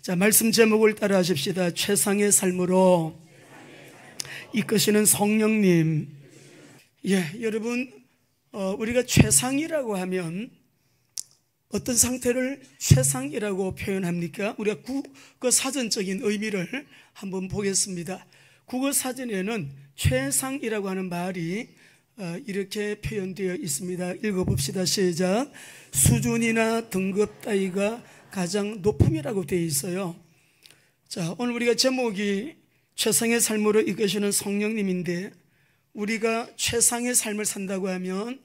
자, 말씀 제목을 따라 하십시다. 최상의 삶으로 이끄시는 성령님. 여러분, 우리가 최상이라고 하면 어떤 상태를 최상이라고 표현합니까? 우리가 국어 사전적인 의미를 한번 보겠습니다. 국어 사전에는 최상이라고 하는 말이 이렇게 표현되어 있습니다. 읽어봅시다. 시작. 수준이나 등급 따위가 가장 높음이라고 되어 있어요. 자, 오늘 우리가 제목이 최상의 삶으로 이끄시는 성령님인데, 우리가 최상의 삶을 산다고 하면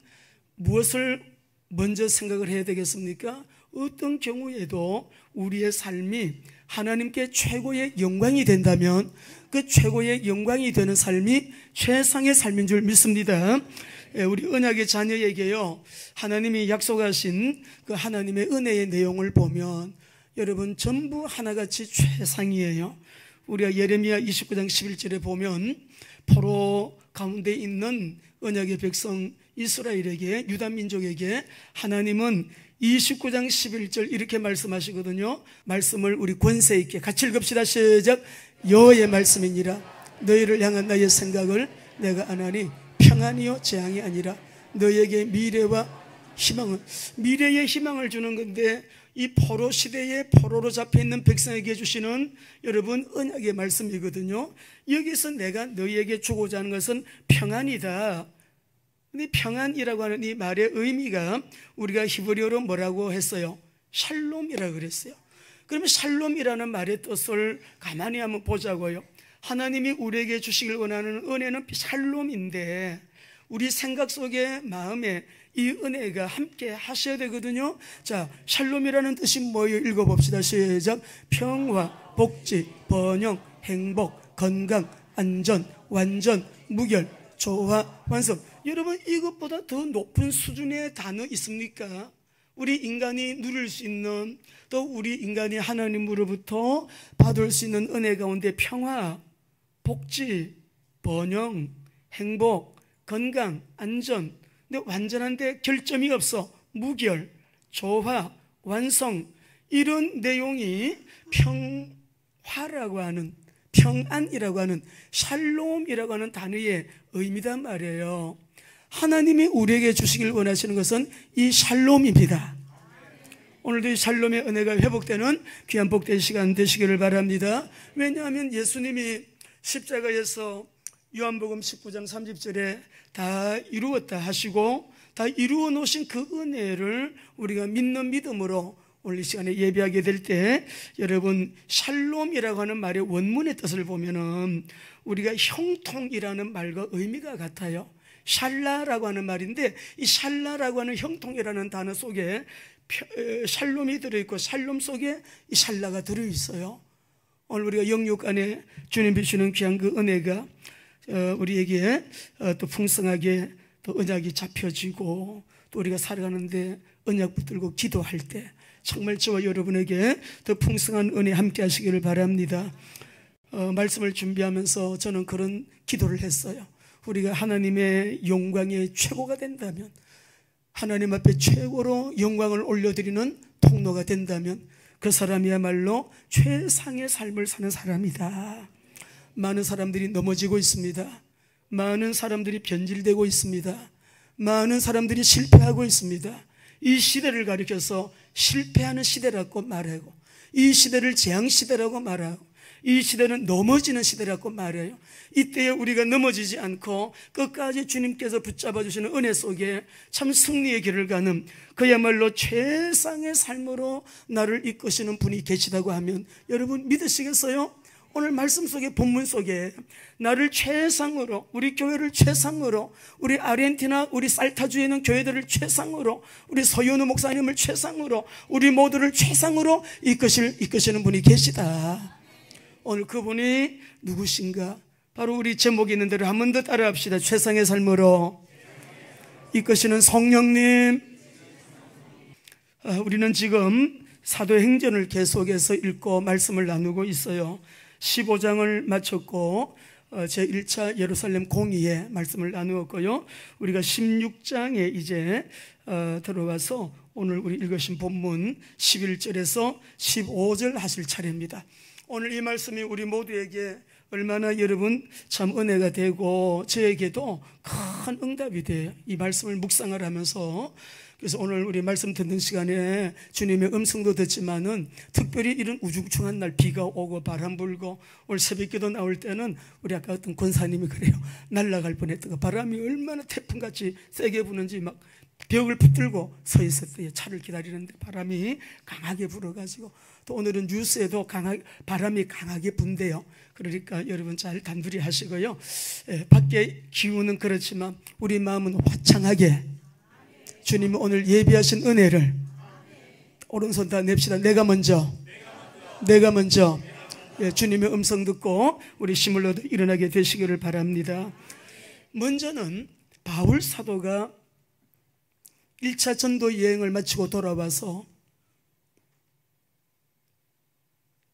무엇을 먼저 생각을 해야 되겠습니까? 어떤 경우에도 우리의 삶이 하나님께 최고의 영광이 된다면 그 최고의 영광이 되는 삶이 최상의 삶인 줄 믿습니다. 우리 언약의 자녀에게요, 하나님이 약속하신 그 하나님의 은혜의 내용을 보면 여러분 전부 하나같이 최상이에요. 우리가 예레미야 29장 11절에 보면 포로 가운데 있는 언약의 백성 이스라엘에게, 유다 민족에게 하나님은 29장 11절 이렇게 말씀하시거든요. 말씀을 우리 권세 있게 같이 읽읍시다. 시작. 여호와의 말씀이니라. 너희를 향한 나의 생각을 내가 아나니 평안이요 재앙이 아니라 너희에게 미래와 희망을, 미래의 희망을 주는 건데, 이 포로 시대에 포로로 잡혀있는 백성에게 주시는 여러분 언약의 말씀이거든요. 여기서 내가 너희에게 주고자 하는 것은 평안이다. 근데 평안이라고 하는 이 말의 의미가 우리가 히브리어로 뭐라고 했어요? 샬롬이라고 그랬어요. 그러면 샬롬이라는 말의 뜻을 가만히 한번 보자고요. 하나님이 우리에게 주시길 원하는 은혜는 샬롬인데, 우리 생각 속에, 마음에 이 은혜가 함께 하셔야 되거든요. 자, 샬롬이라는 뜻이 뭐예요? 읽어봅시다. 시작. 평화, 복지, 번영, 행복, 건강, 안전, 완전, 무결, 조화, 완성. 여러분, 이것보다 더 높은 수준의 단어 있습니까? 우리 인간이 누릴 수 있는, 또 우리 인간이 하나님으로부터 받을 수 있는 은혜 가운데 평화, 복지, 번영, 행복, 건강, 안전, 근데 완전한데 결점이 없어. 무결, 조화, 완성. 이런 내용이 평화라고 하는, 평안이라고 하는, 샬롬이라고 하는 단어의 의미단 말이에요. 하나님이 우리에게 주시길 원하시는 것은 이 샬롬입니다. 오늘도 이 샬롬의 은혜가 회복되는 귀한 복된 시간 되시기를 바랍니다. 왜냐하면 예수님이 십자가에서 요한복음 19장 30절에 다 이루었다 하시고, 다 이루어 놓으신 그 은혜를 우리가 믿는 믿음으로 오늘 이 시간에 예배하게 될 때, 여러분, 샬롬이라고 하는 말의 원문의 뜻을 보면은 우리가 형통이라는 말과 의미가 같아요. 샬라라고 하는 말인데, 이 샬라라고 하는 형통이라는 단어 속에 샬롬이 들어있고, 샬롬 속에 이 샬라가 들어있어요. 오늘 우리가 영육 안에 주님 주시는 귀한 그 은혜가 우리에게 또 풍성하게 또 언약이 잡혀지고, 또 우리가 살아가는데 언약 붙들고 기도할 때 정말 저와 여러분에게 더 풍성한 은혜 함께 하시기를 바랍니다. 말씀을 준비하면서 저는 그런 기도를 했어요. 우리가 하나님의 영광의 최고가 된다면, 하나님 앞에 최고로 영광을 올려드리는 통로가 된다면 그 사람이야말로 최상의 삶을 사는 사람이다. 많은 사람들이 넘어지고 있습니다. 많은 사람들이 변질되고 있습니다. 많은 사람들이 실패하고 있습니다. 이 시대를 가리켜서 실패하는 시대라고 말하고, 이 시대를 재앙시대라고 말하고, 이 시대는 넘어지는 시대라고 말해요. 이때에 우리가 넘어지지 않고 끝까지 주님께서 붙잡아 주시는 은혜 속에 참 승리의 길을 가는, 그야말로 최상의 삶으로 나를 이끄시는 분이 계시다고 하면 여러분 믿으시겠어요? 오늘 말씀 속에, 본문 속에 나를 최상으로, 우리 교회를 최상으로, 우리 아르헨티나, 우리 살타주에 있는 교회들을 최상으로, 우리 서윤우 목사님을 최상으로, 우리 모두를 최상으로 이끄시는 분이 계시다. 오늘 그분이 누구신가? 바로 우리 제목이 있는 대로 한 번 더 따라합시다. 최상의 삶으로 이끄시는 성령님. 우리는 지금 사도행전을 계속해서 읽고 말씀을 나누고 있어요. 15장을 마쳤고 제1차 예루살렘 공의의 말씀을 나누었고요. 우리가 16장에 이제 들어와서 오늘 우리 읽으신 본문 11절에서 15절 하실 차례입니다. 오늘 이 말씀이 우리 모두에게 얼마나 여러분 참 은혜가 되고 저에게도 큰 응답이 돼요. 이 말씀을 묵상을 하면서. 그래서 오늘 우리 말씀 듣는 시간에 주님의 음성도 듣지만은 특별히 이런 우중충한 날 비가 오고 바람 불고 오늘 새벽기도 나올 때는 우리 아까 어떤 권사님이 그래요. 날아갈 뻔했던 거 바람이 얼마나 태풍같이 세게 부는지 막 벽을 붙들고 서 있었어요. 차를 기다리는데 바람이 강하게 불어가지고 또 오늘은 뉴스에도 바람이 강하게 분대요. 그러니까 여러분 잘 단둘이 하시고요. 밖에 기운은 그렇지만 우리 마음은 화창하게 주님이 오늘 예비하신 은혜를 오른손 다 냅시다. 내가 먼저 주님의 음성 듣고 우리 힘을 얻어 일어나게 되시기를 바랍니다. 먼저는 바울 사도가 1차 전도 여행을 마치고 돌아와서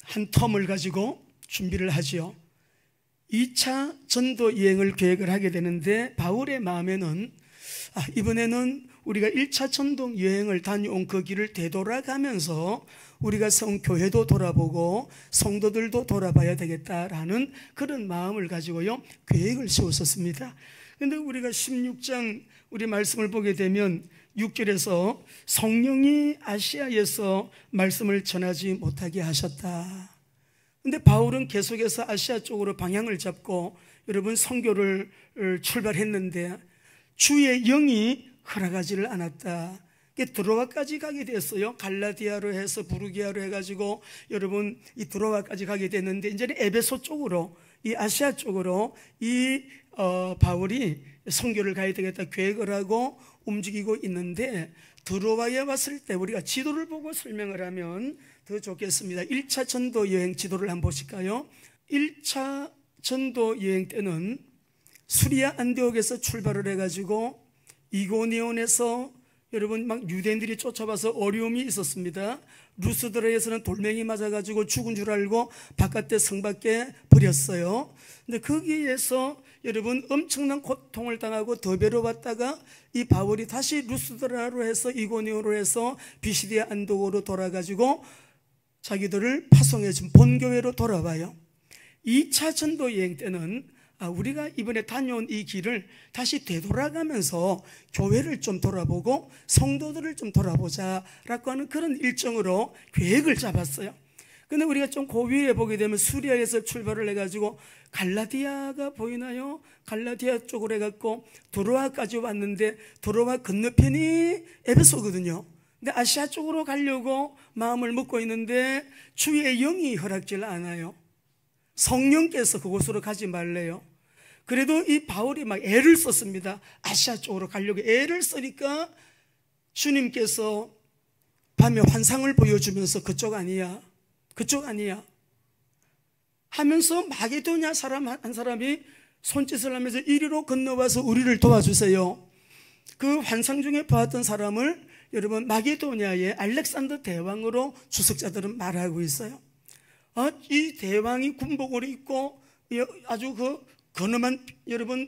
한 텀을 가지고 준비를 하지요. 2차 전도 여행을 계획을 하게 되는데 바울의 마음에는 이번에는 우리가 1차 전도 여행을 다녀온 그 길을 되돌아가면서 우리가 세운 교회도 돌아보고 성도들도 돌아봐야 되겠다라는 그런 마음을 가지고요 계획을 세웠었습니다. 그런데 우리가 16장 우리 말씀을 보게 되면 6절에서 성령이 아시아에서 말씀을 전하지 못하게 하셨다. 근데 바울은 계속해서 아시아 쪽으로 방향을 잡고 여러분 선교를 출발했는데 주의 영이 허락하지를 않았다. 드로아까지 가게 됐어요. 갈라디아로 해서 부르기아로 해가지고 여러분 이 드로아까지 가게 됐는데 이제는 에베소 쪽으로 이 아시아 쪽으로 이 바울이 선교를 가야 되겠다 계획을 하고 움직이고 있는데 드로아에 왔을 때 우리가 지도를 보고 설명을 하면 더 좋겠습니다. 1차 전도 여행 지도를 한번 보실까요? 1차 전도 여행 때는 수리아 안디옥에서 출발을 해가지고 이고니온에서 여러분 막 유대인들이 쫓아와서 어려움이 있었습니다. 루스드라에서는 돌멩이 맞아가지고 죽은 줄 알고 바깥에 성 밖에 버렸어요. 근데 거기에서 여러분 엄청난 고통을 당하고 더베로 왔다가 이 바울이 다시 루스드라로 해서 이고니온으로 해서 비시디아 안독으로 돌아가지고 자기들을 파송해 준 본교회로 돌아와요. 2차 전도 여행 때는 우리가 이번에 다녀온 이 길을 다시 되돌아가면서 교회를 좀 돌아보고 성도들을 좀 돌아보자라고 하는 그런 일정으로 계획을 잡았어요. 근데 우리가 좀 그 위에 보게 되면 수리아에서 출발을 해가지고 갈라디아가 보이나요? 갈라디아 쪽으로 해갖고 드로아까지 왔는데 드로아 건너편이 에베소거든요. 근데 아시아 쪽으로 가려고 마음을 먹고 있는데 주의 영이 허락질 않아요. 성령께서 그곳으로 가지 말래요. 그래도 이 바울이 막 애를 썼습니다. 아시아 쪽으로 가려고 애를 쓰니까 주님께서 밤에 환상을 보여주면서 그쪽 아니야 하면서 마게도냐 사람 한 사람이 손짓을 하면서 이리로 건너와서 우리를 도와주세요. 그 환상 중에 봤던 사람을 여러분 마게도냐의 알렉산더 대왕으로 주석자들은 말하고 있어요. 이 대왕이 군복을 입고 아주 그 근엄한 여러분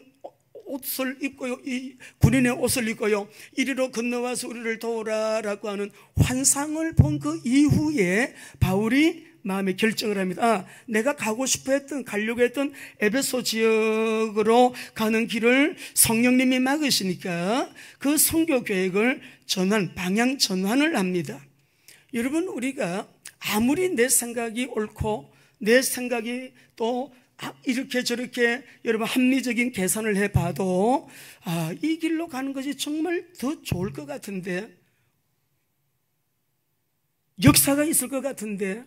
옷을 입고요, 이 군인의 옷을 입고요, 이리로 건너와서 우리를 도우라라고 하는 환상을 본 그 이후에 바울이 마음에 결정을 합니다. 내가 가고 싶어 했던, 가려고 했던 에베소 지역으로 가는 길을 성령님이 막으시니까 그 선교 계획을 방향 전환을 합니다. 여러분, 우리가 아무리 내 생각이 옳고 내 생각이 또 이렇게 저렇게 여러분 합리적인 계산을 해봐도 이 길로 가는 것이 정말 더 좋을 것 같은데, 역사가 있을 것 같은데,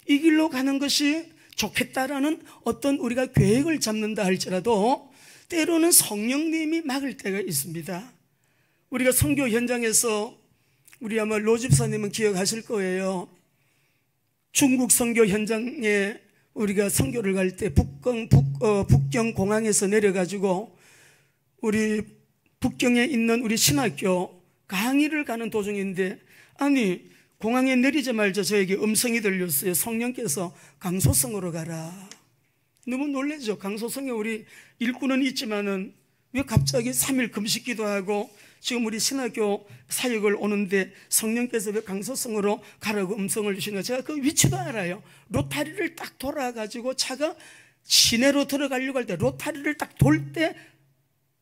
이 길로 가는 것이 좋겠다라는 어떤 우리가 계획을 잡는다 할지라도 때로는 성령님이 막을 때가 있습니다. 우리가 선교 현장에서 우리 아마 로 집사님은 기억하실 거예요. 중국 선교 현장에 우리가 선교를 갈 때 북경 공항에서 내려가지고 우리 북경에 있는 우리 신학교 강의를 가는 도중인데, 아니 공항에 내리자마자 저에게 음성이 들렸어요. 성령께서 강소성으로 가라. 너무 놀라죠. 강소성에 우리 일꾼은 있지만은 왜 갑자기 3일 금식 기도하고 지금 우리 신학교 사역을 오는데 성령께서 왜 강소성으로 가라고 음성을 주시는가? 제가 그 위치도 알아요. 로타리를 딱 돌아가지고 차가 시내로 들어가려고 할 때 로타리를 딱 돌 때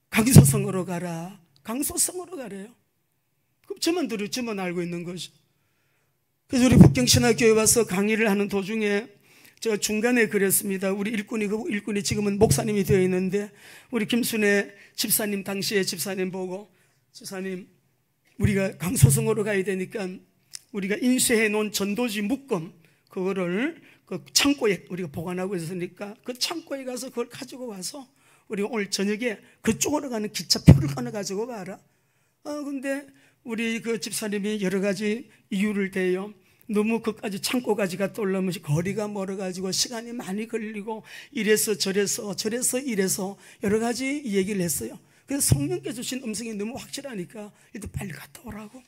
강소성으로 가라, 강소성으로 가래요. 그럼 저만 들으, 저만 알고 있는 거죠. 그래서 우리 북경신학교에 와서 강의를 하는 도중에 제가 중간에 그랬습니다. 우리 일꾼이 지금은 목사님이 되어 있는데 우리 김순애 집사님, 당시에 집사님 보고, 집사님 우리가 강소성으로 가야 되니까 우리가 인쇄해 놓은 전도지 묶음 그거를 그 창고에 우리가 보관하고 있으니까 그 창고에 가서 그걸 가지고 와서 우리가 오늘 저녁에 그쪽으로 가는 기차표를 끊어 가지고 가라. 근데 우리 그 집사님이 여러 가지 이유를 대요. 너무 그까지 창고까지 갔다 올라오면 거리가 멀어가지고 시간이 많이 걸리고 이래서 저래서 이래서 여러 가지 얘기를 했어요. 그래서 성령께서 주신 음성이 너무 확실하니까 일단 빨리 갔다 오라고.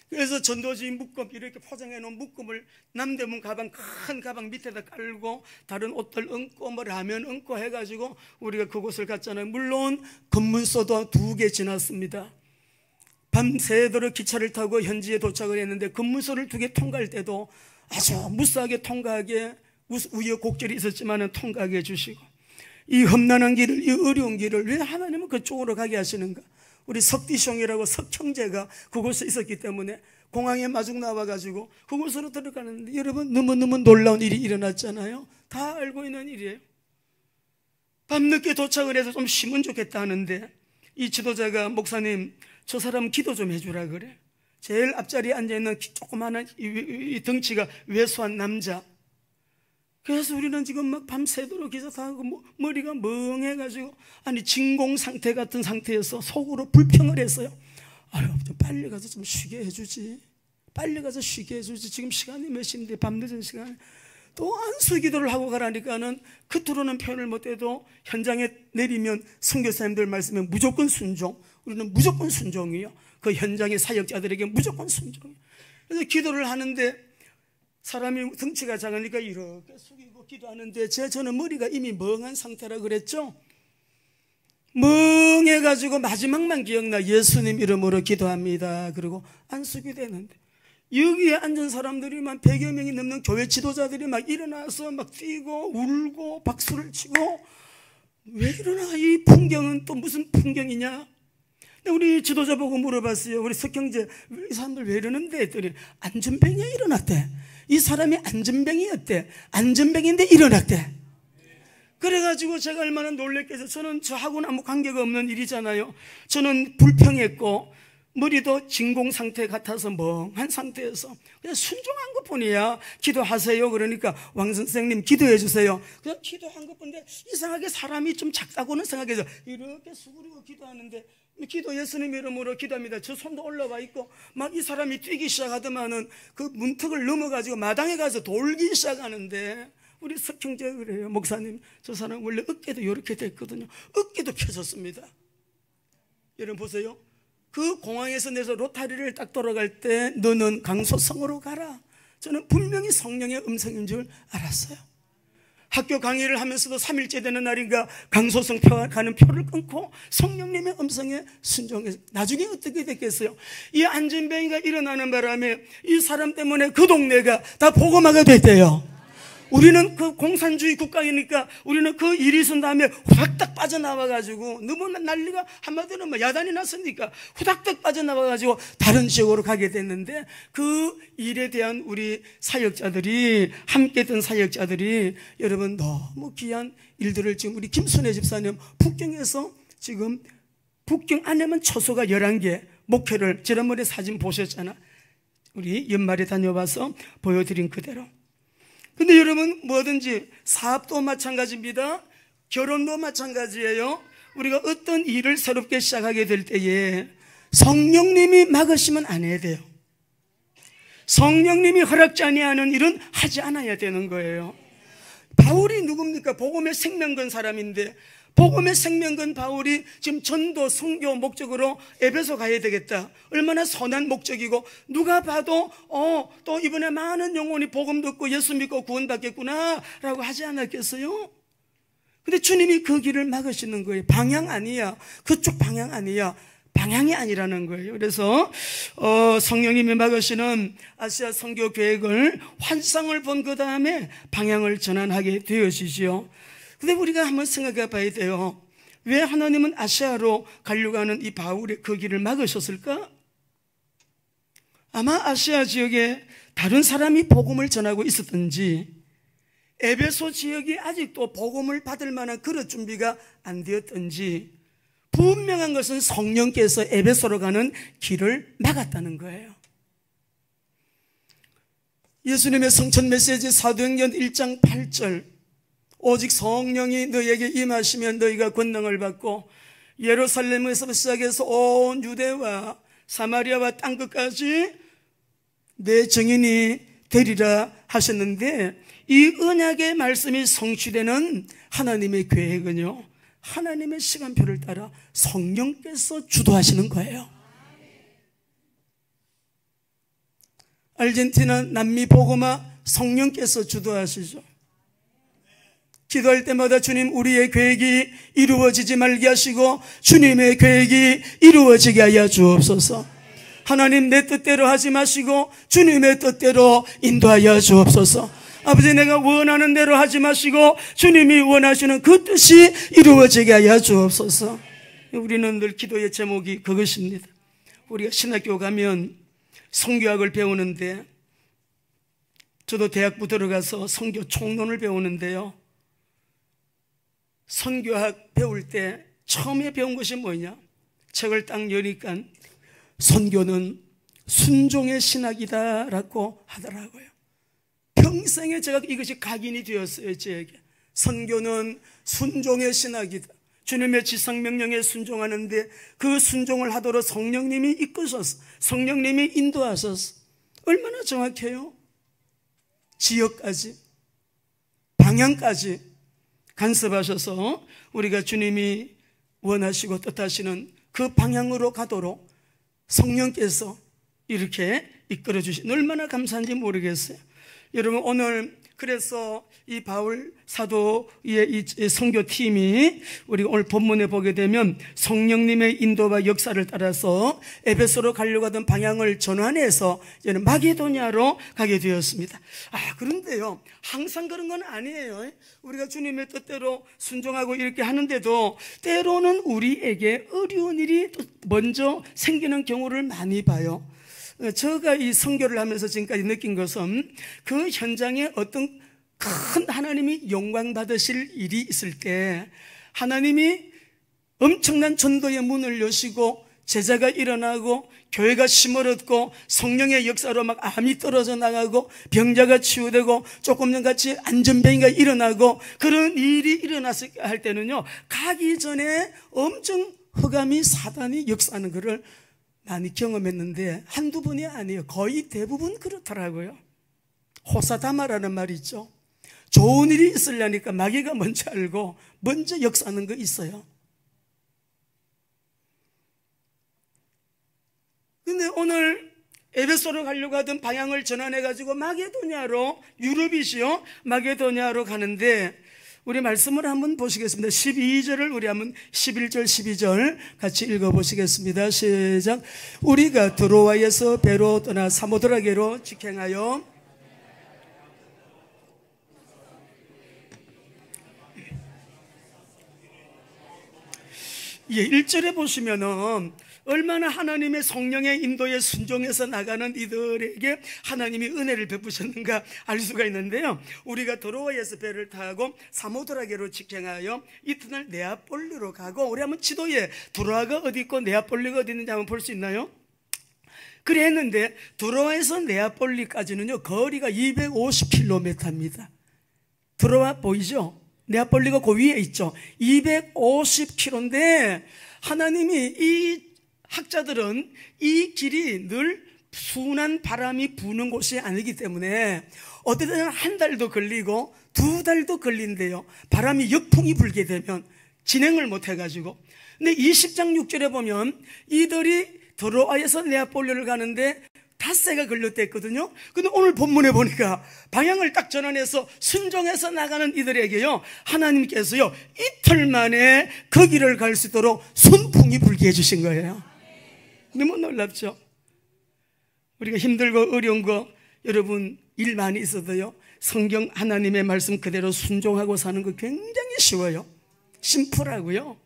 그래서 전도지 묶음 이렇게 포장해 놓은 묶음을 남대문 가방, 큰 가방 밑에다 깔고 다른 옷들 얹고 뭐 라면 얹고 해가지고 우리가 그곳을 갔잖아요. 물론 검문소도 2개 지났습니다. 밤새도록 기차를 타고 현지에 도착을 했는데 검문소를 2개 통과할 때도 아주 무사하게 통과하게 우여곡절이 있었지만 통과하게 해주시고, 이 험난한 길을, 이 어려운 길을 왜 하나님은 그쪽으로 가게 하시는가? 우리 석디숑이라고 석형제가 그곳에 있었기 때문에 공항에 마중 나와가지고 그곳으로 들어가는데 여러분 너무너무 놀라운 일이 일어났잖아요. 다 알고 있는 일이에요. 밤늦게 도착을 해서 좀 쉬면 좋겠다 하는데 이 지도자가 목사님 저 사람 기도 좀 해주라 그래. 제일 앞자리에 앉아있는 조그마한 이 덩치가 왜소한 남자. 그래서 우리는 지금 막 밤새도록 기사 타고 머리가 멍해가지고 아니 진공 상태 같은 상태에서 속으로 불평을 했어요. 아유 좀 빨리 가서 좀 쉬게 해주지. 빨리 가서 쉬게 해주지. 지금 시간이 몇 시인데 밤늦은 시간에 또 안수기도를 하고 가라니까는 겉으로는 표현을 못해도 현장에 내리면 선교사님들 말씀에 무조건 순종. 우리는 무조건 순종이요. 그 현장의 사역자들에게 무조건 순종이요. 그래서 기도를 하는데 사람이 덩치가 작으니까 이렇게 숙이고 기도하는데 저는 머리가 이미 멍한 상태라 그랬죠. 멍해가지고 마지막만 기억나. 예수님 이름으로 기도합니다. 그리고 안수기 되는데 여기에 앉은 사람들이 막 100여 명이 넘는 교회 지도자들이 막 일어나서 막 뛰고 울고 박수를 치고 왜 이러나? 이 풍경은 또 무슨 풍경이냐? 우리 지도자 보고 물어봤어요. 우리 석형제 이 사람들 왜 이러는데 했더니 안전병이 일어났대. 이 사람이 안전병이었대. 안전병인데 일어났대. 그래가지고 제가 얼마나 놀랬겠어요. 저는 저하고는 아무 관계가 없는 일이잖아요. 저는 불평했고 머리도 진공 상태 같아서 멍한 상태에서 그냥 순종한 것뿐이야. 기도하세요. 그러니까 왕 선생님 기도해 주세요. 그냥 기도한 것뿐인데 이상하게 사람이 좀 작다고는 생각해서 이렇게 수그리고 기도하는데 기도 예수님 이름으로 기도합니다. 저 손도 올라와 있고 막 이 사람이 뛰기 시작하더만은 그 문턱을 넘어가지고 마당에 가서 돌기 시작하는데 우리 석형제가 그래요. 목사님 저 사람 원래 어깨도 이렇게 됐거든요. 어깨도 펴졌습니다. 여러분 보세요. 그 공항에서 내서 로타리를 딱 돌아갈 때 너는 강소성으로 가라. 저는 분명히 성령의 음성인 줄 알았어요. 학교 강의를 하면서도 3일째 되는 날인가 강소성 가는 표를 끊고 성령님의 음성에 순종해서 나중에 어떻게 됐겠어요? 이 안전병이가 일어나는 바람에 이 사람 때문에 그 동네가 다 복음화가 됐대요. 우리는 그 공산주의 국가이니까 우리는 그 일이 있은 다음에 후닥닥 빠져나와가지고 너무나 난리가 한마디로 뭐 야단이 났으니까 후닥닥 빠져나와가지고 다른 지역으로 가게 됐는데 그 일에 대한 우리 사역자들이 함께 했던 사역자들이 여러분 너무 귀한 일들을 지금 우리 김순애 집사님 북경에서 지금 북경 안에만 초소가 11개 목회를 지난번에 사진 보셨잖아. 우리 연말에 다녀와서 보여드린 그대로. 근데 여러분 뭐든지 사업도 마찬가지입니다. 결혼도 마찬가지예요. 우리가 어떤 일을 새롭게 시작하게 될 때에 성령님이 막으시면 안 해야 돼요. 성령님이 허락지 아니하는 일은 하지 않아야 되는 거예요. 바울이 누굽니까? 복음의 생명건 사람인데 복음의 생명건 바울이 지금 전도 선교 목적으로 에베소 가야 되겠다. 얼마나 선한 목적이고 누가 봐도 또 이번에 많은 영혼이 복음 듣고 예수 믿고 구원받겠구나 라고 하지 않았겠어요? 근데 주님이 그 길을 막으시는 거예요. 방향 아니야. 그쪽 방향 아니야. 방향이 아니라는 거예요. 그래서 성령님이 막으시는 아시아 선교 계획을 환상을 본 그 다음에 방향을 전환하게 되어지죠. 근데 우리가 한번 생각해 봐야 돼요. 왜 하나님은 아시아로 가려고 하는 이 바울의 그 길을 막으셨을까? 아마 아시아 지역에 다른 사람이 복음을 전하고 있었던지, 에베소 지역이 아직도 복음을 받을 만한 그릇 준비가 안 되었던지, 분명한 것은 성령께서 에베소로 가는 길을 막았다는 거예요. 예수님의 성천 메시지 사도행전 1장 8절, 오직 성령이 너희에게 임하시면 너희가 권능을 받고 예루살렘에서 시작해서 온 유대와 사마리아와 땅끝까지 내 증인이 되리라 하셨는데, 이 언약의 말씀이 성취되는 하나님의 계획은요, 하나님의 시간표를 따라 성령께서 주도하시는 거예요. 아르헨티나, 남미, 보고마 성령께서 주도하시죠. 기도할 때마다 주님, 우리의 계획이 이루어지지 말게 하시고 주님의 계획이 이루어지게 하여 주옵소서. 하나님, 내 뜻대로 하지 마시고 주님의 뜻대로 인도하여 주옵소서. 아버지, 내가 원하는 대로 하지 마시고 주님이 원하시는 그 뜻이 이루어지게 하여 주옵소서. 우리는 늘 기도의 제목이 그것입니다. 우리가 신학교 가면 성교학을 배우는데, 저도 대학부 들어가서 성교 총론을 배우는데요, 선교학 배울 때 처음에 배운 것이 뭐냐? 책을 딱 여니까 선교는 순종의 신학이다라고 하더라고요. 평생에 제가 이것이 각인이 되었어요. 저에게 선교는 순종의 신학이다. 주님의 지상명령에 순종하는데 그 순종을 하도록 성령님이 이끄셔서, 성령님이 인도하셔서, 얼마나 정확해요? 지역까지, 방향까지 간섭하셔서 우리가 주님이 원하시고 뜻하시는 그 방향으로 가도록 성령께서 이렇게 이끌어 주신, 얼마나 감사한지 모르겠어요. 여러분, 오늘 그래서 이 바울 사도의 이 선교팀이 우리가 오늘 본문에 보게 되면 성령님의 인도와 역사를 따라서 에베소로 가려고 하던 방향을 전환해서 이제는 마게도냐로 가게 되었습니다. 그런데요, 항상 그런 건 아니에요. 우리가 주님의 뜻대로 순종하고 이렇게 하는데도 때로는 우리에게 어려운 일이 먼저 생기는 경우를 많이 봐요. 제가 이 선교를 하면서 지금까지 느낀 것은, 그 현장에 어떤 큰 하나님이 영광 받으실 일이 있을 때 하나님이 엄청난 전도의 문을 여시고 제자가 일어나고 교회가 심어졌고 성령의 역사로 막 암이 떨어져 나가고 병자가 치유되고 조금 전같이 안전병이가 일어나고 그런 일이 일어났을 할 때는요, 가기 전에 엄청 흑암이, 사단이 역사하는 것을 많이 경험했는데, 한두 번이 아니에요. 거의 대부분 그렇더라고요. 호사다마라는 말이 있죠. 좋은 일이 있으려니까 마귀가 먼저 알고 먼저 역사하는 거 있어요. 근데 오늘 에베소로 가려고 하던 방향을 전환해가지고 마게도냐로, 유럽이시요, 마게도냐로 가는데, 우리 말씀을 한번 보시겠습니다. 12절을 우리 한번 11절 12절 같이 읽어보시겠습니다. 시작. 우리가 드로아에서 배로 떠나 사모드라게로 직행하여 예, 1절에 보시면은 얼마나 하나님의 성령의 인도에 순종해서 나가는 이들에게 하나님이 은혜를 베푸셨는가 알 수가 있는데요, 우리가 드로아에서 배를 타고 사모드라게로 직행하여 이튿날 네아폴리로 가고, 우리 한번 지도에 드로아가 어디 있고 네아폴리가 어디 있는지 한번 볼 수 있나요? 그래 했는데 드로아에서 네아폴리까지는요, 거리가 250km입니다. 드로아 보이죠? 네아폴리가 그 위에 있죠. 250km인데 하나님이, 이 학자들은 이 길이 늘 순한 바람이 부는 곳이 아니기 때문에 어떨 때는 한 달도 걸리고 두 달도 걸린대요. 바람이 역풍이 불게 되면 진행을 못 해가지고. 근데 20장 6절에 보면 이들이 드로아에서 네아폴리를 가는데 닷새가 걸렸댔거든요. 근데 오늘 본문에 보니까 방향을 딱 전환해서 순종해서 나가는 이들에게요, 하나님께서요 이틀 만에 그 길을 갈 수 있도록 순풍이 불게 해주신 거예요. 너무 놀랍죠? 우리가 힘들고 어려운 거, 여러분 일 많이 있어도요, 성경 하나님의 말씀 그대로 순종하고 사는 거 굉장히 쉬워요. 심플하고요,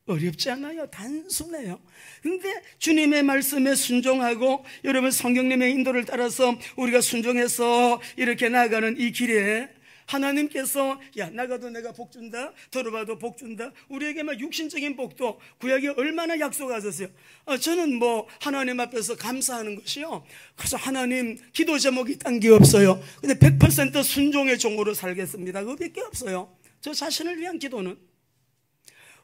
어렵지 않아요. 단순해요. 근데 주님의 말씀에 순종하고 여러분 성경님의 인도를 따라서 우리가 순종해서 이렇게 나아가는 이 길에 하나님께서 야, 나가도 내가 복 준다, 들어봐도 복 준다. 우리에게 막 육신적인 복도 구약에 얼마나 약속하셨어요. 저는 뭐 하나님 앞에서 감사하는 것이요, 그래서 하나님 기도 제목이 딴 게 없어요. 근데 100% 순종의 종으로 살겠습니다. 그거밖에 없어요. 저 자신을 위한 기도는.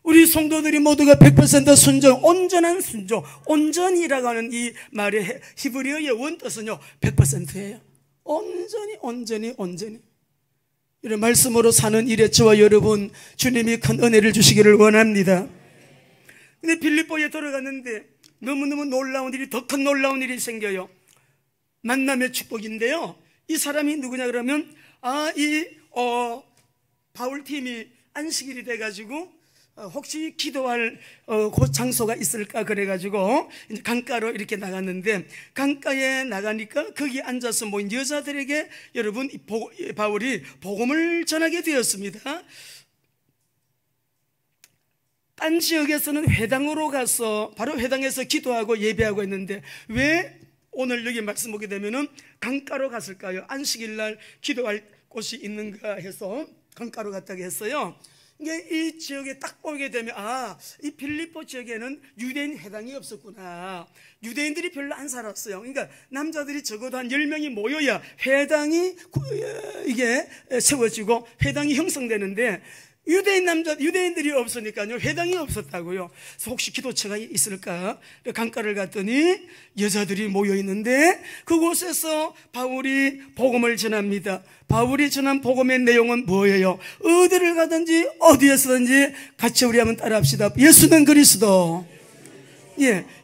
우리 성도들이 모두가 100% 순종, 온전한 순종, 온전이라고 하는 이 말의 히브리어의 원뜻은요 100%예요. 온전히 이런 말씀으로 사는 일에 저와 여러분 주님이 큰 은혜를 주시기를 원합니다. 근데 빌립보에 들어갔는데 너무너무 놀라운 일이, 더 큰 놀라운 일이 생겨요. 만남의 축복인데요, 이 사람이 누구냐 그러면 바울팀이 안식일이 돼가지고 혹시 기도할 그 장소가 있을까 그래가지고 이제 강가로 이렇게 나갔는데, 강가에 나가니까 거기 앉아서 모인 여자들에게 여러분 바울이 복음을 전하게 되었습니다. 딴 지역에서는 회당으로 가서 바로 회당에서 기도하고 예배하고 있는데 왜 오늘 여기 말씀 보게 되면은 강가로 갔을까요? 안식일 날 기도할 곳이 있는가 해서 강가로 갔다고 했어요. 이 지역에 딱 보게 되면 이 빌립보 지역에는 유대인 회당이 없었구나. 유대인들이 별로 안 살았어요. 그러니까 남자들이 적어도 한 10명이 모여야 회당이 이게 세워지고 회당이 형성되는데, 유대인들이 없으니까요 회당이 없었다고요. 그래서 혹시 기도처가 있을까 강가를 갔더니 여자들이 모여있는데 그곳에서 바울이 복음을 전합니다. 바울이 전한 복음의 내용은 뭐예요? 어디를 가든지 어디에서든지 같이 우리 한번 따라합시다. 예수는 그리스도.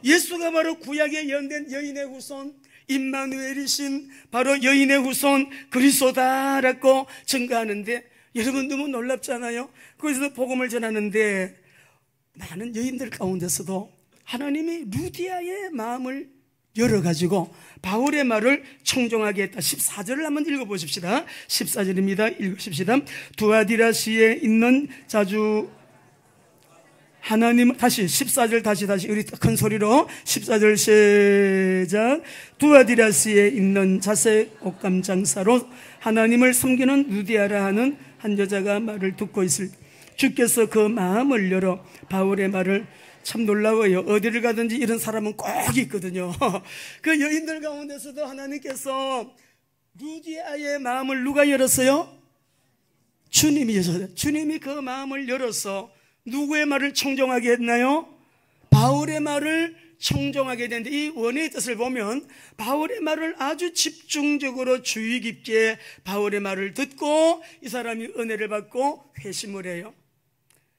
예수가 바로 구약에 연된 여인의 후손 임마누엘이신 바로 여인의 후손 그리스도다라고 증거하는데, 여러분 너무 놀랍잖아요. 거기서 복음을 전하는데 많은 여인들 가운데서도 하나님이 루디아의 마음을 열어가지고 바울의 말을 청종하게 했다. 14절을 한번 읽어보십시다. 14절입니다. 읽으십시다. 두아디라시에 있는 자주 하나님, 다시 14절 다시 우리 큰 소리로 14절 시작. 두아디라시에 있는 자색 옷감 장사로 하나님을 섬기는 루디아라 하는 한 여자가 말을 듣고 있을 때 주께서 그 마음을 열어 바울의 말을, 참 놀라워요. 어디를 가든지 이런 사람은 꼭 있거든요. 그 여인들 가운데서도 하나님께서 루디아의 마음을 누가 열었어요? 주님이 열었어요. 주님이 그 마음을 열어서 누구의 말을 청종하게 했나요? 바울의 말을 청종하게 되는데, 이 원의 뜻을 보면 바울의 말을 아주 집중적으로 주의 깊게 바울의 말을 듣고 이 사람이 은혜를 받고 회심을 해요.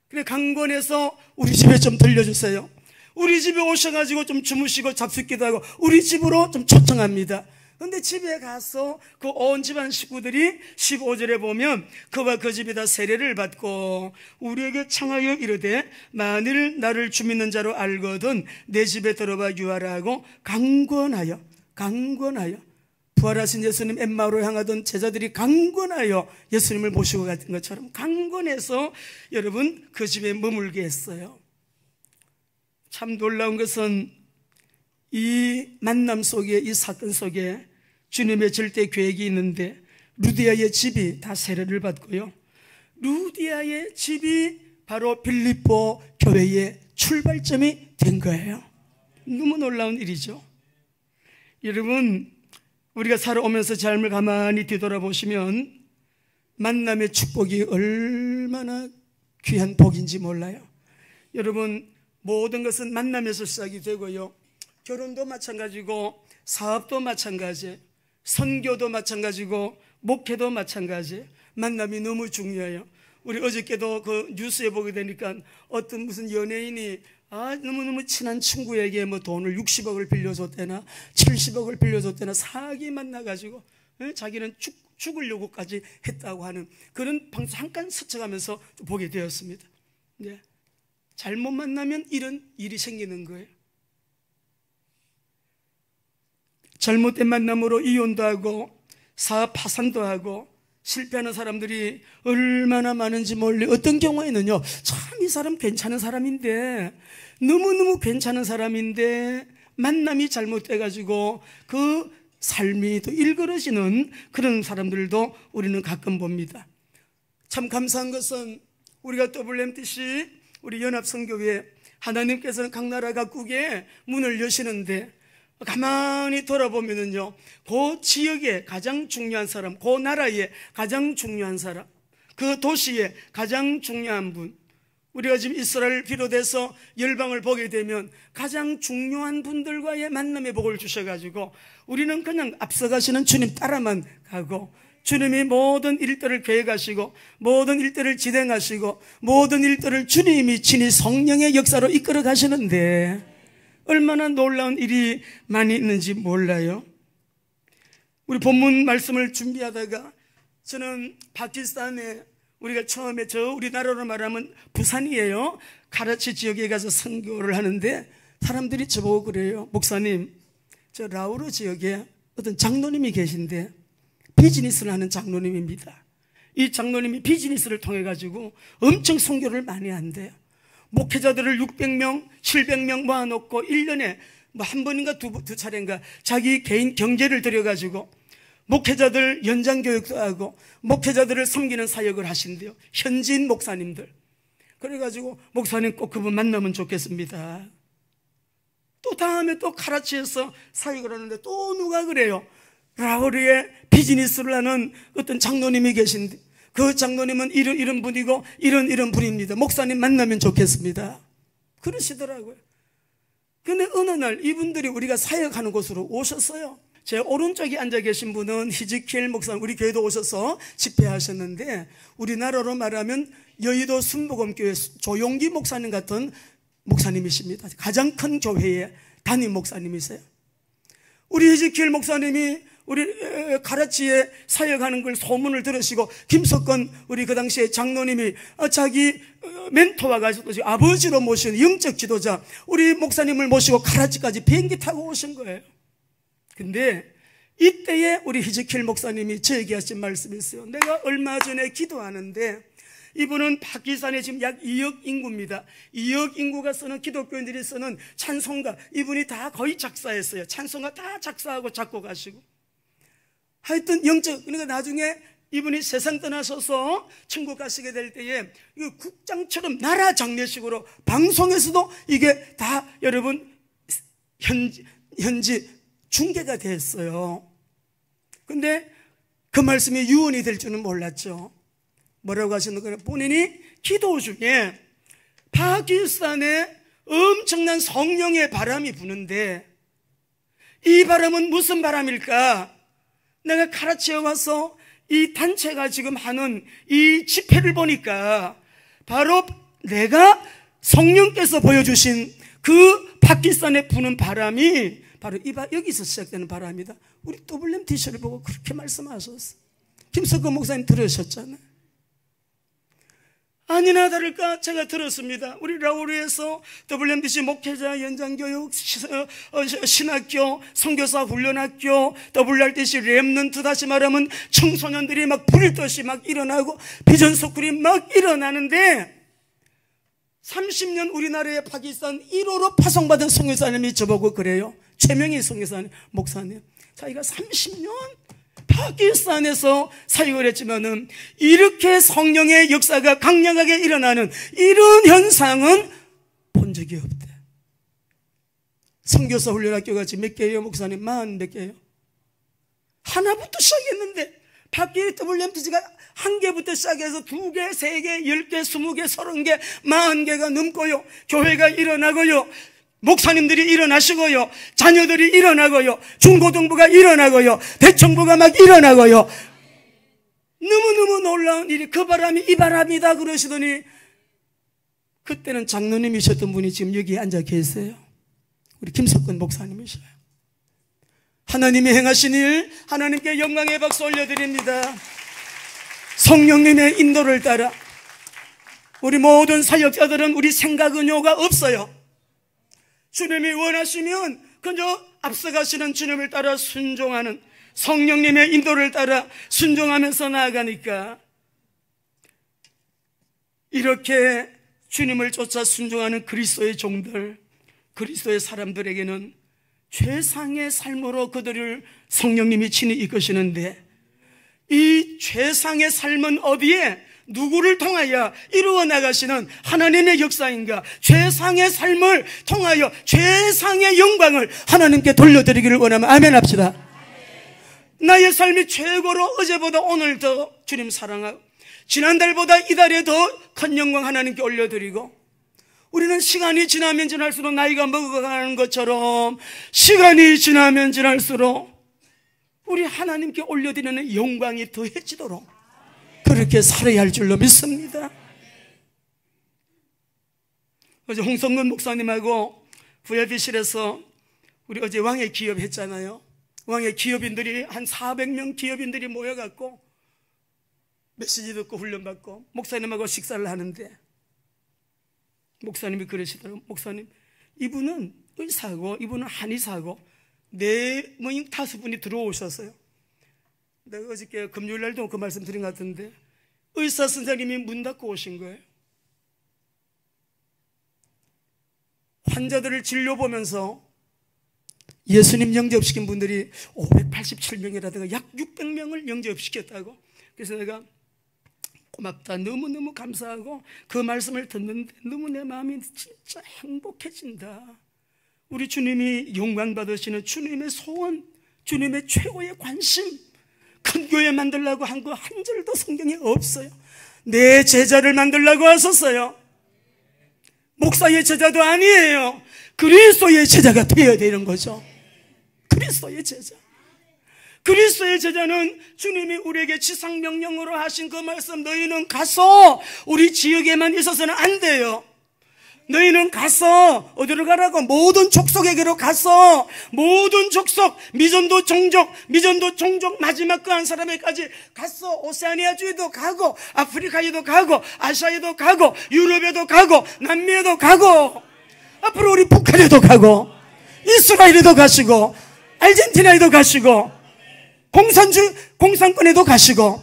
그래, 강권에서 우리 집에 좀 들려주세요. 우리 집에 오셔가지고 좀 주무시고 잡숫기도 하고 우리 집으로 좀 초청합니다. 그런데 집에 가서 그 온 집안 식구들이 15절에 보면 그와 그 집이 다 세례를 받고 우리에게 청하여 이르되 만일 나를 주 믿는 자로 알거든 내 집에 들어와 유하라 하고 강권하여 부활하신 예수님 엠마오로 향하던 제자들이 강권하여 예수님을 모시고 갔던 것처럼 강권해서 여러분 그 집에 머물게 했어요. 참 놀라운 것은 이 만남 속에, 이 사건 속에 주님의 절대 계획이 있는데, 루디아의 집이 다 세례를 받고요, 루디아의 집이 바로 빌립보 교회의 출발점이 된 거예요. 너무 놀라운 일이죠. 여러분, 우리가 살아오면서 삶을 가만히 뒤돌아보시면 만남의 축복이 얼마나 귀한 복인지 몰라요. 여러분, 모든 것은 만남에서 시작이 되고요, 결혼도 마찬가지고 사업도 마찬가지, 선교도 마찬가지고 목회도 마찬가지. 만남이 너무 중요해요. 우리 어저께도 그 뉴스에 보게 되니까 어떤 무슨 연예인이 너무너무 친한 친구에게 뭐 돈을 60억을 빌려줬대나 70억을 빌려줬대나 사기 만나가지고 자기는 죽으려고까지 했다고 하는 그런 방송 잠깐 스쳐가면서 보게 되었습니다. 네. 잘못 만나면 이런 일이 생기는 거예요. 잘못된 만남으로 이혼도 하고 사업 파산도 하고 실패하는 사람들이 얼마나 많은지 몰래 어떤 경우에는요, 참 이 사람 괜찮은 사람인데, 너무너무 괜찮은 사람인데 만남이 잘못돼가지고 그 삶이 또 일그러지는 그런 사람들도 우리는 가끔 봅니다. 참 감사한 것은 우리가 WMTC 우리 연합성교회 하나님께서는 각 나라 각국에 문을 여시는데 가만히 돌아보면은요, 그 지역에 가장 중요한 사람, 그 나라에 가장 중요한 사람, 그 도시에 가장 중요한 분, 우리가 지금 이스라엘 비롯해서 열방을 보게 되면 가장 중요한 분들과의 만남의 복을 주셔가지고 우리는 그냥 앞서가시는 주님 따라만 가고, 주님이 모든 일들을 계획하시고 모든 일들을 진행하시고 모든 일들을 주님이 친히 성령의 역사로 이끌어 가시는데 얼마나 놀라운 일이 많이 있는지 몰라요. 우리 본문 말씀을 준비하다가 저는 파키스탄에, 우리가 처음에 우리나라로 말하면 부산이에요. 카라치 지역에 가서 선교를 하는데 사람들이 저보고 그래요. 목사님, 저 라오르 지역에 어떤 장로님이 계신데 비즈니스를 하는 장로님입니다. 이 장로님이 비즈니스를 통해 가지고 엄청 선교를 많이 한대요. 목회자들을 600명, 700명 모아놓고 1년에 뭐 한 번인가 두 차례인가 자기 개인 경제를 들여가지고 목회자들 연장교육도 하고 목회자들을 섬기는 사역을 하신대요. 현지인 목사님들. 그래가지고 목사님 꼭 그분 만나면 좋겠습니다. 또 다음에 또 카라치에서 사역을 하는데 또 누가 그래요? 라오르에 비즈니스를 하는 어떤 장로님이 계신데 그 장로님은 이런 분이고 이런 분입니다. 목사님 만나면 좋겠습니다. 그러시더라고요. 근데 어느 날 이분들이 우리가 사역하는 곳으로 오셨어요. 제 오른쪽에 앉아 계신 분은 히즈키엘 목사님, 우리 교회도 오셔서 집회하셨는데 우리나라로 말하면 여의도 순복음교회 조용기 목사님 같은 목사님이십니다. 가장 큰 교회의 담임 목사님이세요. 우리 히즈키엘 목사님이 우리 카라치에 사역하는 걸 소문을 들으시고 김석건 우리 그 당시에 장로님이 자기 멘토와 가지고 아버지로 모신 영적 지도자 우리 목사님을 모시고 카라치까지 비행기 타고 오신 거예요. 근데 이때에 우리 히즈키엘 목사님이 저에게 하신 말씀이 있어요. 내가 얼마 전에 기도하는데 이분은 파키스탄에 지금 약 2억 인구입니다. 2억 인구가 쓰는, 기독교인들이 쓰는 찬송가 이분이 다 거의 작사했어요. 찬송가 다 작사하고 작곡하시고 하여튼 영적, 그러니까 나중에 이분이 세상 떠나셔서 천국 가시게 될 때에 이거 국장처럼 나라 장례식으로 방송에서도 이게 다 여러분 현지 중계가 됐어요. 근데 그 말씀이 유언이 될 줄은 몰랐죠. 뭐라고 하시는 거예요? 본인이 기도 중에 파키스탄에 엄청난 성령의 바람이 부는데 이 바람은 무슨 바람일까? 내가 카라치에 와서 이 단체가 지금 하는 이 집회를 보니까 바로 내가 성령께서 보여주신 그 파키스탄에 부는 바람이 바로 여기서 시작되는 바람이다. 우리 WMTC를 보고 그렇게 말씀하셨어. 김석근 목사님 들으셨잖아요. 아니나 다를까 제가 들었습니다. 우리 라오르에서 WMTC 목회자 연장교육 신학교 선교사 훈련학교 WRTC 렘넌트, 다시 말하면 청소년들이 막 불듯이 막 일어나고 비전스쿨이 막 일어나는데 30년 우리나라의 파키스탄 1호로 파송받은 선교사님이 저보고 그래요. 최명희 선교사님 목사님, 자기가 30년 파키스탄에서 사역을 했지만은 이렇게 성령의 역사가 강력하게 일어나는 이런 현상은 본 적이 없대. 선교사 훈련학교가 지금 몇 개예요? 목사님 40 몇 개예요? 하나부터 시작했는데 WMTC가 1개부터 시작해서 2개, 3개, 10개, 20개, 30개, 40개가 넘고요. 교회가 일어나고요. 목사님들이 일어나시고요. 자녀들이 일어나고요. 중고등부가 일어나고요. 대청부가 막 일어나고요. 너무너무 놀라운 일이, 그 바람이 이 바람이다 그러시더니 그때는 장로님이셨던 분이 지금 여기 앉아 계세요. 우리 김석근 목사님이셔요. 하나님이 행하신 일, 하나님께 영광의 박수 올려드립니다. 성령님의 인도를 따라 우리 모든 사역자들은 우리 생각 은요가 없어요. 주님이 원하시면 그저 앞서가시는 주님을 따라 순종하는, 성령님의 인도를 따라 순종하면서 나아가니까, 이렇게 주님을 쫓아 순종하는 그리스도의 종들, 그리스도의 사람들에게는 최상의 삶으로 그들을 성령님이 친히 이끄시는데, 이 최상의 삶은 어디에 누구를 통하여 이루어 나가시는 하나님의 역사인가? 최상의 삶을 통하여 최상의 영광을 하나님께 돌려드리기를 원하면 아멘 합시다. 나의 삶이 최고로 어제보다 오늘 더 주님 사랑하고, 지난달보다 이달에 더 큰 영광 하나님께 올려드리고, 우리는 시간이 지나면 지날수록 나이가 먹어가는 것처럼 시간이 지나면 지날수록 우리 하나님께 올려드리는 영광이 더해지도록 그렇게 살아야 할 줄로 믿습니다. 어제 홍성근 목사님하고 VIP실에서 우리 어제 왕의 기업 했잖아요. 왕의 기업인들이 한 400명 기업인들이 모여갖고 메시지 듣고 훈련받고 목사님하고 식사를 하는데, 목사님이 그러시더라고요. 목사님, 이분은 의사고 이분은 한의사고 4명 5분이 들어오셨어요. 내가 어저께 금요일날도 그 말씀 드린 것 같은데, 의사 선생님이 문 닫고 오신 거예요. 환자들을 진료 보면서 예수님 영접시킨 분들이 587명이라든가 약 600명을 영접시켰다고. 그래서 내가 고맙다, 너무너무 감사하고 그 말씀을 듣는데 너무 내 마음이 진짜 행복해진다. 우리 주님이 영광 받으시는 주님의 소원, 주님의 최고의 관심, 큰 교회 만들려고 한 거 한 절도 성경에 없어요. 내 제자를 만들려고 하셨어요. 목사의 제자도 아니에요. 그리스도의 제자가 되어야 되는 거죠. 그리스도의 제자. 그리스도의 제자는 주님이 우리에게 지상명령으로 하신 그 말씀, 너희는 가서, 우리 지역에만 있어서는 안 돼요. 너희는 가서 어디로 가라고? 모든 족속에게로 가서 모든 족속, 미전도 종족 마지막 그 한 사람에까지 가서 오세아니아주에도 가고 아프리카에도 가고 아시아에도 가고 유럽에도 가고 남미에도 가고 앞으로 우리 북한에도 가고 이스라엘에도 가시고 아르헨티나에도 가시고 공산권에도 가시고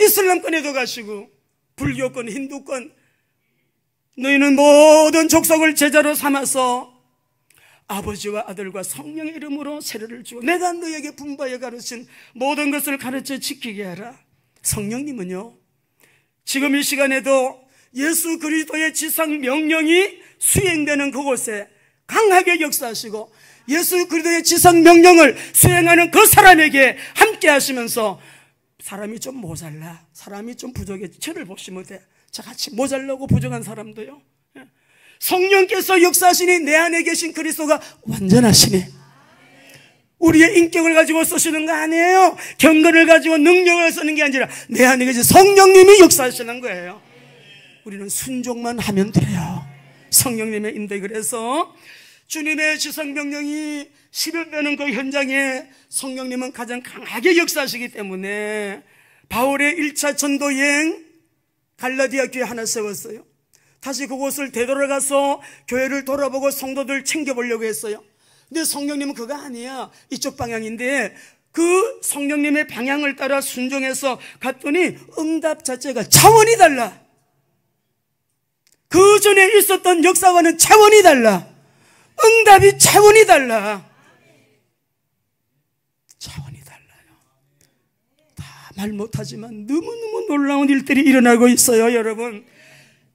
이슬람권에도 가시고 불교권, 힌두권, 너희는 모든 족속을 제자로 삼아서 아버지와 아들과 성령의 이름으로 세례를 주고 내가 너희에게 분부하여 가르친 모든 것을 가르쳐 지키게 하라. 성령님은요, 지금 이 시간에도 예수 그리스도의 지상 명령이 수행되는 그곳에 강하게 역사하시고 예수 그리스도의 지상 명령을 수행하는 그 사람에게 함께 하시면서, 사람이 좀 모자라, 사람이 좀 부족해, 저를 보시면 돼. 저같이 모자라고 부족한 사람도요, 성령께서 역사하시니 내 안에 계신 그리스도가 완전하시니, 우리의 인격을 가지고 쓰시는 거 아니에요. 경건을 가지고 능력을 쓰는 게 아니라 내 안에 계신 성령님이 역사하시는 거예요. 우리는 순종만 하면 돼요. 성령님의 인도에. 그래서 주님의 지성명령이 실현되는 그 현장에 성령님은 가장 강하게 역사하시기 때문에 바울의 1차 전도 여행 갈라디아 교회 하나 세웠어요. 다시 그곳을 되돌아가서 교회를 돌아보고 성도들 챙겨보려고 했어요. 근데 성령님은 그거 아니야, 이쪽 방향인데 그 성령님의 방향을 따라 순종해서 갔더니 응답 자체가 차원이 달라. 그 전에 있었던 역사와는 차원이 달라. 응답이 차원이 달라. 차원이 달라요. 다 말 못하지만 너무너무 놀라운 일들이 일어나고 있어요. 여러분,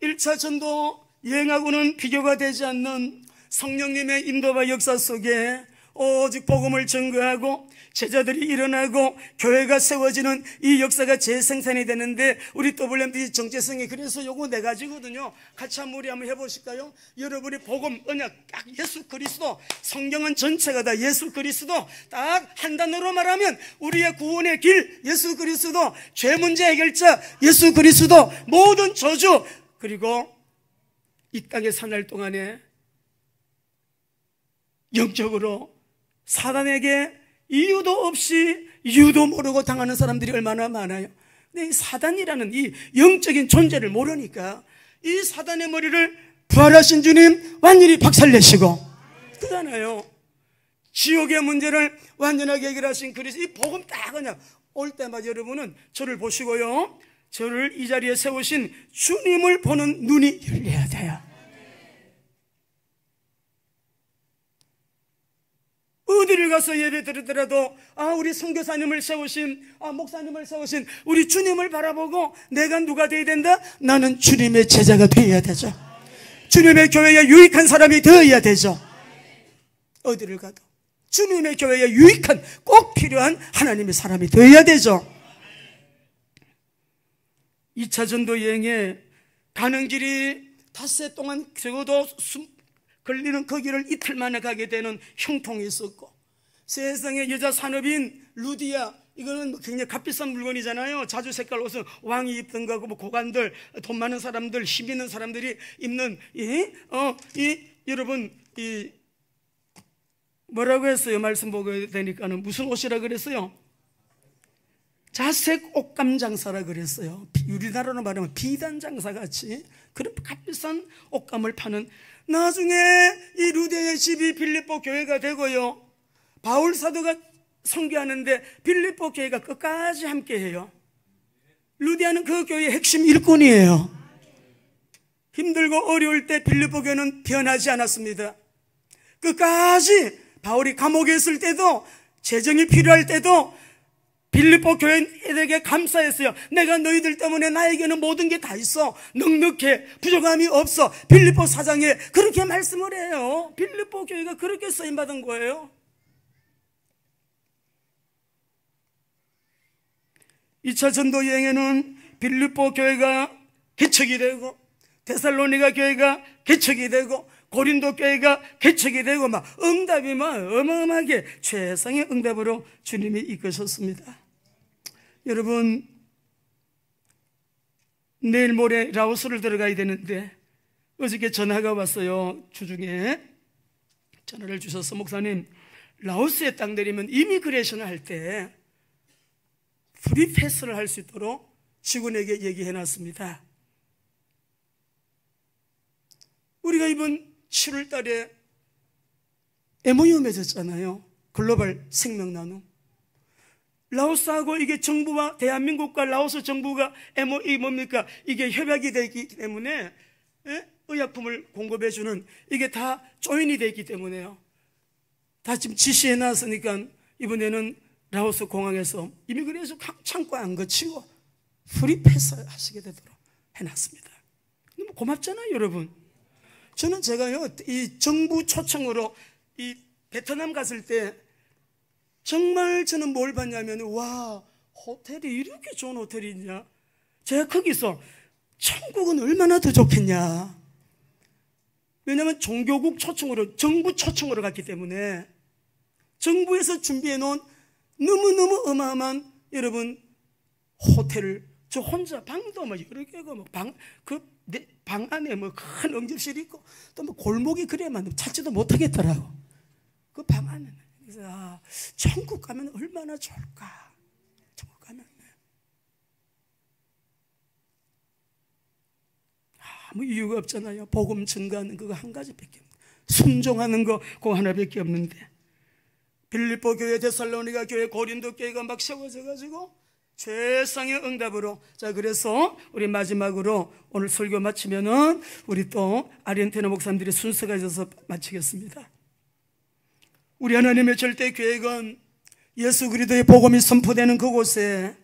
1차 전도 여행하고는 비교가 되지 않는 성령님의 인도와 역사 속에 오직 복음을 증거하고 제자들이 일어나고 교회가 세워지는 이 역사가 재생산이 되는데, 우리 WMD 정체성이 그래서 요거 4가지거든요. 같이 한번 우리 한번 해보실까요? 여러분이 복음, 언약, 딱 예수 그리스도, 성경은 전체가 다 예수 그리스도, 딱 한 단어로 말하면 우리의 구원의 길 예수 그리스도, 죄 문제 해결자 예수 그리스도, 모든 저주, 그리고 이 땅에 사는 동안에 영적으로 사단에게 이유도 없이 이유도 모르고 당하는 사람들이 얼마나 많아요. 근데 이 사단이라는 이 영적인 존재를 모르니까 이 사단의 머리를 부활하신 주님 완전히 박살내시고, 그잖아요. 지옥의 문제를 완전하게 해결하신 그리스도, 이 복음 딱 그냥 올 때마다 여러분은 저를 보시고요, 저를 이 자리에 세우신 주님을 보는 눈이 열려야 돼요. 어디를 가서 예배 드리더라도 우리 선교사님을 세우신, 목사님을 세우신 우리 주님을 바라보고 내가 누가 되어야 된다? 나는 주님의 제자가 되어야 되죠. 주님의 교회에 유익한 사람이 되어야 되죠. 어디를 가도 주님의 교회에 유익한, 꼭 필요한 하나님의 사람이 되어야 되죠. 2차 전도 여행에 가는 길이 닷새 동안 적어도 걸리는 그 길을 이틀 만에 가게 되는 형통이 있었고, 세상의 여자 산업인 루디아, 이거는 굉장히 값비싼 물건이잖아요. 자주 색깔 옷은 왕이 입던 거고, 고관들, 돈 많은 사람들, 힘 있는 사람들이 입는 여러분, 뭐라고 했어요? 말씀 보게 되니까는 무슨 옷이라 그랬어요? 자색 옷감 장사라 그랬어요. 우리나라로 말하면 비단 장사 같이 그런 값비싼 옷감을 파는, 나중에 이 루디아의 집이 빌립보 교회가 되고요, 바울 사도가 선교하는데 빌립보 교회가 끝까지 함께해요. 루디아는 그 교회의 핵심 일꾼이에요. 힘들고 어려울 때 빌립보 교회는 변하지 않았습니다. 끝까지 바울이 감옥에 있을 때도, 재정이 필요할 때도 빌립보 교회에게 감사했어요. 내가 너희들 때문에 나에게는 모든 게 다 있어. 넉넉해. 부족함이 없어. 빌립보 사장에 그렇게 말씀을 해요. 빌립보 교회가 그렇게 쓰임받은 거예요. 2차 전도 여행에는 빌립보 교회가 개척이 되고, 데살로니가 교회가 개척이 되고, 고린도 교회가 개척이 되고, 막 응답이 막 어마어마하게 최상의 응답으로 주님이 이끄셨습니다. 여러분, 내일 모레 라오스를 들어가야 되는데 어저께 전화가 왔어요. 주중에 전화를 주셔서, 목사님, 라오스에 딱 내리면 이미그레이션을 할 때 프리 패스를 할 수 있도록 직원에게 얘기해놨습니다. 우리가 이번 7월 달에 MOU 맺었잖아요. 글로벌 생명나눔. 라오스하고 이게 정부와 대한민국과 라오스 정부가 MOU 뭡니까? 이게 협약이 되기 때문에, 의약품을 공급해주는, 이게 다 조인이 되기 때문에요. 다 지금 지시해 놨으니까 이번에는 라오스 공항에서 이미그레이션 창고 안 거치고 프리 패스 하시게 되도록 해놨습니다. 너무 고맙잖아요, 여러분. 저는 제가요, 이 정부 초청으로 이 베트남 갔을 때 정말 저는 뭘 봤냐면, 와, 호텔이 이렇게 좋은 호텔이 있냐. 제가 거기서 천국은 얼마나 더 좋겠냐. 왜냐하면 종교국 초청으로, 정부 초청으로 갔기 때문에 정부에서 준비해 놓은 너무너무 어마어마한, 여러분, 호텔을, 저 혼자 방도 뭐 여러 개고, 뭐 방 안에 뭐 큰 응접실이 있고, 또 뭐 골목이 그래야만 찾지도 못하겠더라고. 그 방 안에는. 그래서 천국 가면 얼마나 좋을까. 천국 가면 아무 이유가 없잖아요. 복음 증거하는 그거 한 가지밖에 없는데, 순종하는 거 그거 하나밖에 없는데, 빌립보 교회, 데살로니가 교회, 고린도 교회가 막 세워져 가지고 최상의 응답으로. 자, 그래서 우리 마지막으로 오늘 설교 마치면은 우리 또 아르헨티나 목사님들이 순서가 있어서 마치겠습니다. 우리 하나님의 절대 계획은 예수 그리스도의 복음이 선포되는 그곳에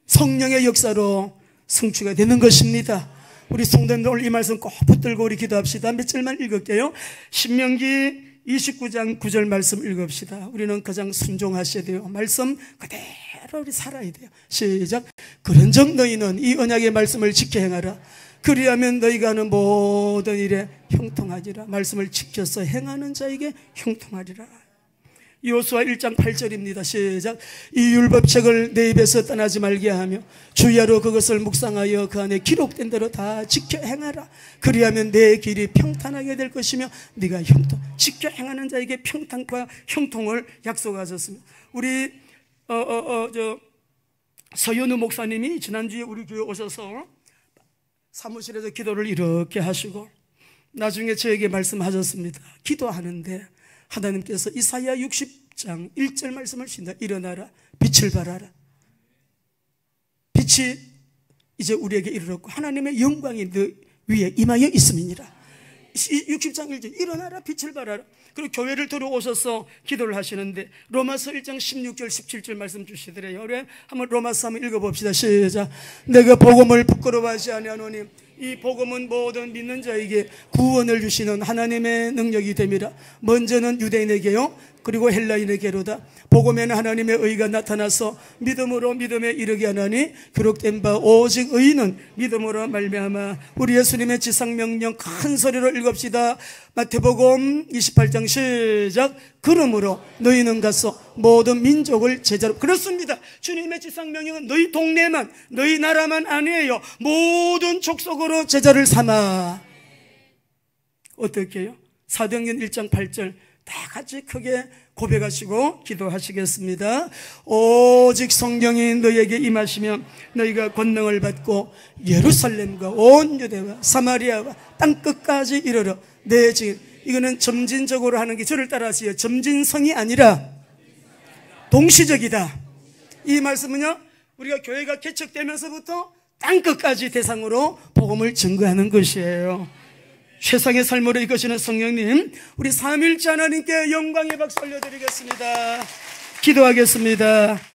성령의 역사로 성취가 되는 것입니다. 우리 성도님들 오늘 이 말씀 꼭 붙들고 우리 기도합시다. 몇 절만 읽을게요. 신명기 29장 9절 말씀 읽읍시다. 우리는 가장 순종하셔야 돼요. 말씀 그대로 우리 살아야 돼요. 시작. 그런즉 너희는 이 언약의 말씀을 지켜 행하라. 그리하면 너희가 하는 모든 일에 형통하리라. 말씀을 지켜서 행하는 자에게 형통하리라. 여호수아 1장 8절입니다. 시작. 이 율법책을 내 입에서 떠나지 말게 하며 주야로 그것을 묵상하여 그 안에 기록된 대로 다 지켜 행하라. 그리하면 내 길이 평탄하게 될 것이며 네가 지켜 행하는 자에게 평탄과 형통을 약속하셨습니다. 우리 서현우 목사님이 지난주에 우리 교회 오셔서 사무실에서 기도를 이렇게 하시고 나중에 저에게 말씀하셨습니다. 기도하는데 하나님께서 이사야 60장 1절 말씀을 주신다. 일어나라, 빛을 발하라. 빛이 이제 우리에게 이르렀고 하나님의 영광이 너 위에 임하여 있음이니라. 60장 1절 일어나라, 빛을 발하라. 그리고 교회를 들어오셔서 기도를 하시는데 로마서 1장 16절 17절 말씀 주시더래요. 우리 한번 로마서 한번 읽어봅시다. 시작. 내가 복음을 부끄러워하지 아니하노니 이 복음은 모든 믿는 자에게 구원을 주시는 하나님의 능력이 됨이라. 먼저는 유대인에게요 그리고 헬라인에게로다. 복음에는 하나님의 의가 나타나서 믿음으로 믿음에 이르게 하나니 기록된 바 오직 의인은 믿음으로 말미암아. 우리 예수님의 지상명령 큰 소리로 읽읍시다. 마태복음 28장 시작. 그러므로 너희는 가서 모든 민족을 제자로. 그렇습니다. 주님의 지상명령은 너희 동네만 너희 나라만 아니에요. 모든 족속으로 제자를 삼아. 어떻게 해요? 사도행전 1장 8절 다 같이 크게 고백하시고 기도하시겠습니다. 오직 성령이 너희에게 임하시면 너희가 권능을 받고 예루살렘과 온 유대와 사마리아와 땅끝까지 이르러 내 지금. 이거는 점진적으로 하는 게 저를 따라하세요. 점진성이 아니라 동시적이다. 이 말씀은요 우리가 교회가 개척되면서부터 땅끝까지 대상으로 복음을 증거하는 것이에요. 세상의 삶으로 이끄시는 성령님, 우리 삼일째 하나님께 영광의 박수 올려드리겠습니다. 기도하겠습니다.